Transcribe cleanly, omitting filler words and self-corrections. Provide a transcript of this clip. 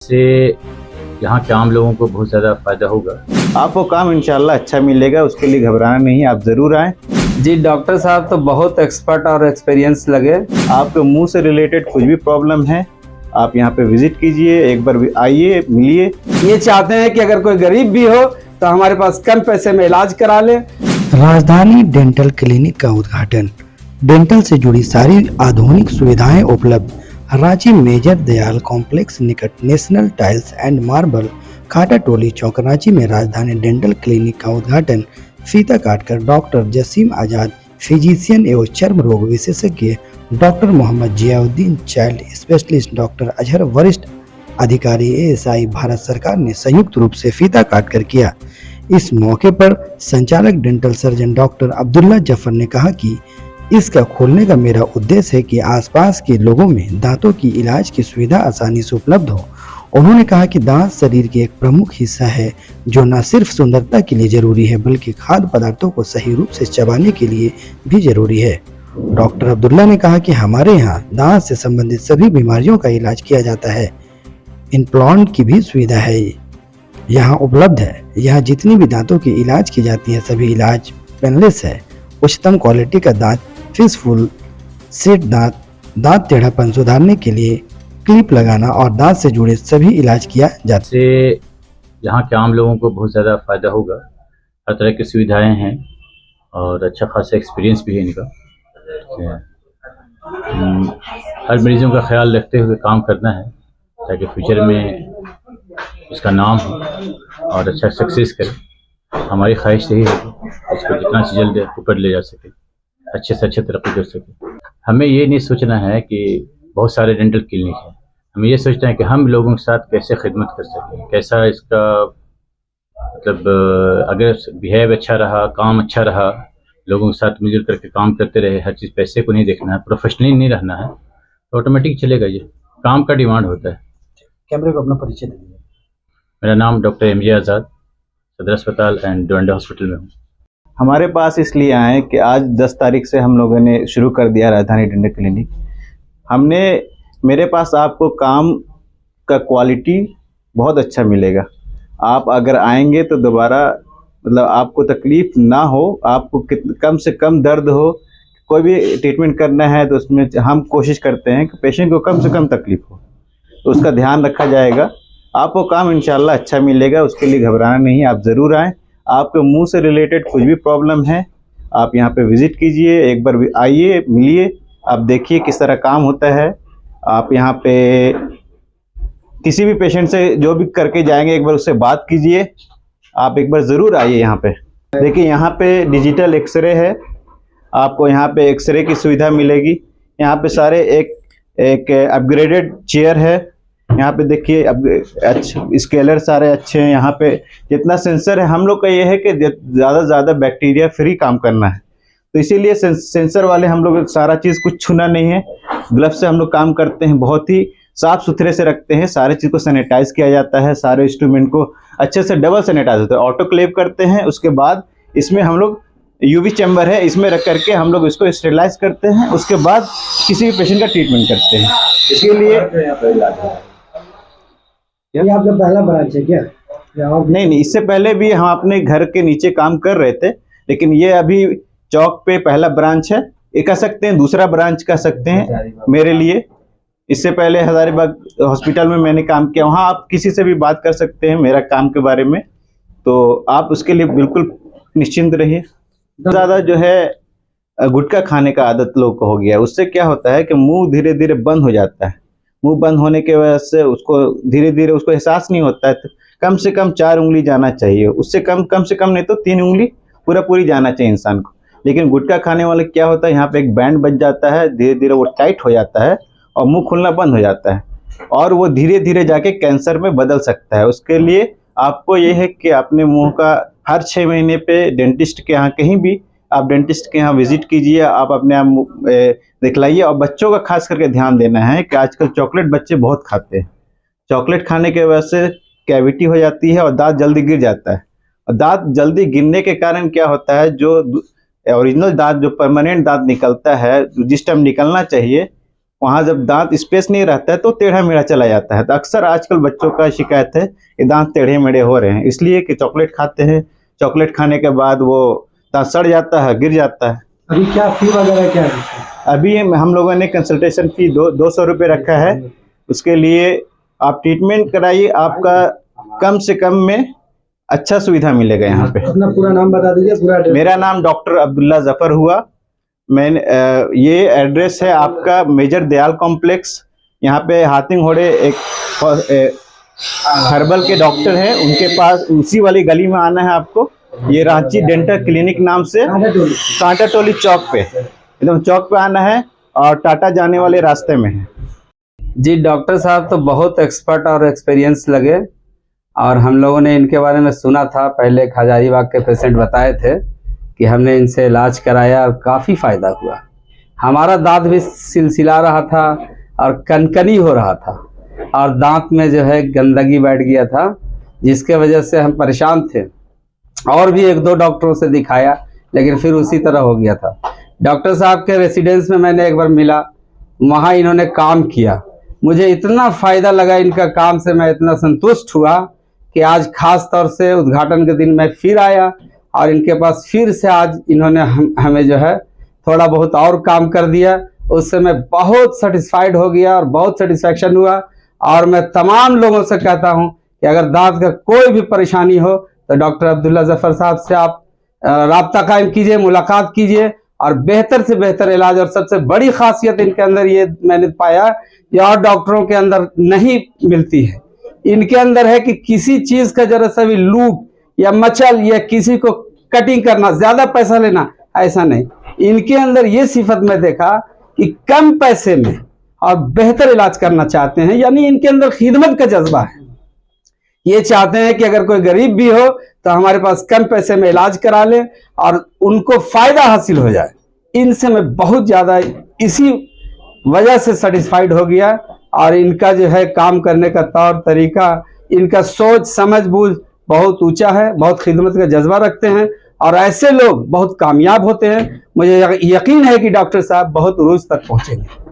से यहाँ के आम लोगों को बहुत ज़्यादा फ़ायदा होगा। आपको काम इंशाल्लाह अच्छा मिलेगा, उसके लिए घबराना नहीं, आप ज़रूर आएँ। जी डॉक्टर साहब तो बहुत एक्सपर्ट और एक्सपीरियंस लगे। आपके मुंह से रिलेटेड कुछ भी प्रॉब्लम है, आप यहाँ पे विजिट कीजिए, एक बार आइए, मिलिए। ये चाहते हैं कि अगर कोई गरीब भी हो तो हमारे पास कम पैसे में इलाज करा ले। राजधानी डेंटल क्लिनिक का उद्घाटन। डेंटल से जुड़ी सारी आधुनिक सुविधाएं उपलब्ध। रांची मेजर दयाल कॉम्प्लेक्स निकट नेशनल टाइल्स एंड मार्बल खाटा टोली चौक रांची में राजधानी डेंटल क्लिनिक का उद्घाटन फीता काटकर डॉक्टर जसीम आजाद, फिजिशियन एवं चर्म रोग विशेषज्ञ, doctor Mohammad Ziauddin, child specialist doctor Azhar, वरिष्ठ अधिकारी ASI भारत सरकार ने संयुक्त रूप से फीता काटकर किया। इस मौके पर संचालक dental surgeon doctor Abdullah Zafar ने कहा कि इसका खोलने का मेरा उद्देश्य है कि आसपास के लोगों में दांतों की इलाज की सुविधा आसानी से उपलब्ध हो। उन्होंने कहा कि दांत शरीर के एक प्रमुख हिस्सा है जो न सिर्फ सुंदरता के लिए जरूरी है बल्कि खाद्य पदार्थों को सही रूप से चबाने के लिए भी जरूरी है। डॉक्टर अब्दुल्ला ने कहा कि हमारे यहाँ दांत से संबंधित सभी बीमारियों का इलाज किया जाता है। इम्प्लांट की भी सुविधा है यहाँ उपलब्ध है। यहाँ जितनी भी दांतों की इलाज की जाती है सभी इलाज पेनलेस है। उच्चतम क्वालिटी का दांत, फिशफुल सेट दांत टेढ़ापन सुधारने के लिए क्लिप लगाना और दांत से जुड़े सभी इलाज किया जाता है। से यहाँ के आम लोगों को बहुत ज़्यादा फ़ायदा होगा। हर तरह की सुविधाएं हैं और अच्छा खासा एक्सपीरियंस भी है इनका। हर मरीजों का ख्याल रखते हुए काम करना है ताकि फ्यूचर में उसका नाम हो और अच्छा सक्सेस करे। हमारी ख्वाहिश यही है कि उसको जितना से जल्द ऊपर ले जा सके, अच्छे से अच्छे तरक्की कर सके। हमें ये नहीं सोचना है कि बहुत सारे डेंटल क्लिनिक हैं, हमें ये सोचना है कि हम लोगों के साथ कैसे खिदमत कर सकें, कैसा इसका मतलब अगर बिहेव अच्छा रहा, काम अच्छा रहा, लोगों के साथ मिलजुल करके काम करते रहे, हर चीज़ पैसे को नहीं देखना है, प्रोफेशनली नहीं रहना है तो ऑटोमेटिक चलेगा। ये काम का डिमांड होता है। कैमरे को अपना परिचय दीजिए। मेरा नाम डॉक्टर MJ आज़ाद, सदर अस्पताल एंड डोरंडा हॉस्पिटल में हूँ। हमारे पास इसलिए आए कि आज 10 तारीख से हम लोगों ने शुरू कर दिया राजधानी डेंटल क्लिनिक। मेरे पास आपको काम का क्वालिटी बहुत अच्छा मिलेगा। आप अगर आएंगे तो दोबारा मतलब आपको तकलीफ़ ना हो, आपको कम से कम दर्द हो। कोई भी ट्रीटमेंट करना है तो उसमें हम कोशिश करते हैं कि पेशेंट को कम से कम तकलीफ़ हो, तो उसका ध्यान रखा जाएगा। आपको काम इंशाल्लाह अच्छा मिलेगा, उसके लिए घबराना नहीं, आप ज़रूर आएँ। आपके मुंह से रिलेटेड कुछ भी प्रॉब्लम है, आप यहाँ पे विज़िट कीजिए, एक बार आइए, मिलिए, आप देखिए किस तरह काम होता है। आप यहाँ पे किसी भी पेशेंट से जो भी करके जाएंगे एक बार उससे बात कीजिए। आप एक बार ज़रूर आइए यहाँ पे। देखिए यहाँ पे डिजिटल एक्सरे है, आपको यहाँ पे एक्सरे की सुविधा मिलेगी। यहाँ पे सारे एक अपग्रेडेड चेयर है। यहाँ पे देखिए अब अच्छे स्केलर सारे अच्छे हैं। यहाँ पे जितना सेंसर है, हम लोग का ये है कि ज़्यादा से ज़्यादा बैक्टीरिया फ्री काम करना है, तो इसीलिए सेंसर वाले हम लोग सारा चीज़ कुछ छूना नहीं है। ग्लव्स से हम लोग काम करते हैं, बहुत ही साफ़ सुथरे से रखते हैं। सारे चीज़ को सैनिटाइज किया जाता है, सारे इंस्ट्रूमेंट को अच्छे से डबल सैनिटाइज होता है, ऑटोक्लेव करते हैं। उसके बाद इसमें हम लोग UV चैम्बर है, इसमें रख करके हम लोग इसको स्टेरिलाइज करते हैं। उसके बाद किसी भी पेशेंट का ट्रीटमेंट करते हैं। इसके लिए ये आपका पहला ब्रांच है क्या? नहीं, इससे पहले भी हम अपने घर के नीचे काम कर रहे थे, लेकिन ये अभी चौक पे पहला ब्रांच है। ये कह सकते हैं दूसरा ब्रांच कह सकते हैं मेरे लिए। इससे पहले हजारीबाग हॉस्पिटल में मैंने काम किया, वहाँ आप किसी से भी बात कर सकते हैं मेरा काम के बारे में, तो आप उसके लिए बिल्कुल निश्चिंत रहिए। ज़्यादा जो है गुटखा खाने का आदत लोगों को हो गया है, उससे क्या होता है कि मुंह धीरे धीरे बंद हो जाता है। मुंह बंद होने के वजह से उसको धीरे धीरे उसको एहसास नहीं होता है। तो कम से कम 4 उंगली जाना चाहिए, उससे कम से कम नहीं तो 3 उंगली पूरी जाना चाहिए इंसान को। लेकिन गुटखा खाने वाले क्या होता है, यहाँ पे एक बैंड बच जाता है, धीरे धीरे वो टाइट हो जाता है और मुंह खुलना बंद हो जाता है, और वो धीरे धीरे जाके कैंसर में बदल सकता है। उसके लिए आपको ये है कि अपने मुंह का हर 6 महीने पे डेंटिस्ट के यहाँ कहीं भी आप डेंटिस्ट के यहाँ विजिट कीजिए, आप अपने आप दिखलाइए। और बच्चों का खास करके ध्यान देना है कि आजकल चॉकलेट बच्चे बहुत खाते हैं। चॉकलेट खाने के वजह से कैविटी हो जाती है और दांत जल्दी गिर जाता है। और दांत जल्दी गिरने के कारण क्या होता है, जो ओरिजिनल दांत, जो परमानेंट दांत निकलता है, जिस टाइम निकलना चाहिए वहाँ जब दांत स्पेस नहीं रहता है तो टेढ़ा मेढ़ा चला जाता है। तो अक्सर आजकल बच्चों का शिकायत है कि दांत टेढ़े मेढ़े हो रहे हैं, इसलिए कि चॉकलेट खाते हैं, चॉकलेट खाने के बाद वो दांत सड़ जाता है, गिर जाता है। अभी क्या फी वगैरह क्या है? अभी हम लोगों ने कंसल्टेशन फी 200 रुपये रखा है। उसके लिए आप ट्रीटमेंट कराइए, आपका कम से कम में अच्छा सुविधा मिलेगा यहाँ पे। अपना पूरा नाम बता दीजिए, पूरा एड्रेस। मेरा नाम डॉक्टर अब्दुल्ला जफर हुआ। मैंने ये एड्रेस है आपका मेजर दयाल कॉम्प्लेक्स। यहाँ पे हातिम होड़े एक हर्बल के डॉक्टर हैं, उनके पास उसी वाली गली में आना है आपको। ये रांची डेंटल क्लिनिक नाम से कांटा टोली चौक पे, एकदम चौक पे आना है और टाटा जाने वाले रास्ते में है। जी, डॉक्टर साहब तो बहुत एक्सपर्ट और एक्सपीरियंस लगे, और हम लोगों ने इनके बारे में सुना था। पहले एक हजारीबाग के पेशेंट बताए थे कि हमने इनसे इलाज कराया और काफ़ी फ़ायदा हुआ। हमारा दांत भी सिलसिला रहा था और कनकनी हो रहा था, और दांत में जो है गंदगी बैठ गया था, जिसके वजह से हम परेशान थे। और भी 1-2 डॉक्टरों से दिखाया, लेकिन फिर उसी तरह हो गया था। डॉक्टर साहब के रेसिडेंस में मैंने एक बार मिला, वहाँ इन्होंने काम किया। मुझे इतना फ़ायदा लगा इनका काम से, मैं इतना संतुष्ट हुआ कि आज खास तौर से उद्घाटन के दिन मैं फिर आया, और इनके पास फिर से आज इन्होंने हमें जो है थोड़ा बहुत और काम कर दिया। उससे मैं बहुत सेटिस्फाइड हो गया और बहुत सेटिस्फैक्शन हुआ। और मैं तमाम लोगों से कहता हूं कि अगर दांत का कोई भी परेशानी हो तो डॉक्टर अब्दुल्ला जफर साहब से आप राब्ता कायम कीजिए, मुलाकात कीजिए, और बेहतर से बेहतर इलाज। और सबसे बड़ी खासियत इनके अंदर ये मैंने पाया, ये और डॉक्टरों के अंदर नहीं मिलती है। इनके अंदर है कि किसी चीज का जरा सा भी लूट या मचल या किसी को कटिंग करना, ज्यादा पैसा लेना, ऐसा नहीं। इनके अंदर ये सिफत में देखा कि कम पैसे में और बेहतर इलाज करना चाहते हैं, यानी इनके अंदर खिदमत का जज्बा है। ये चाहते हैं कि अगर कोई गरीब भी हो तो हमारे पास कम पैसे में इलाज करा लें और उनको फायदा हासिल हो जाए। इनसे मैं बहुत ज्यादा इसी वजह से सेटिस्फाइड हो गया। और इनका जो है काम करने का तौर तरीका, इनका सोच समझ बूझ बहुत ऊंचा है, बहुत खिदमत का जज्बा रखते हैं, और ऐसे लोग बहुत कामयाब होते हैं। मुझे यकीन है कि डॉक्टर साहब बहुत उरूज तक पहुंचेंगे।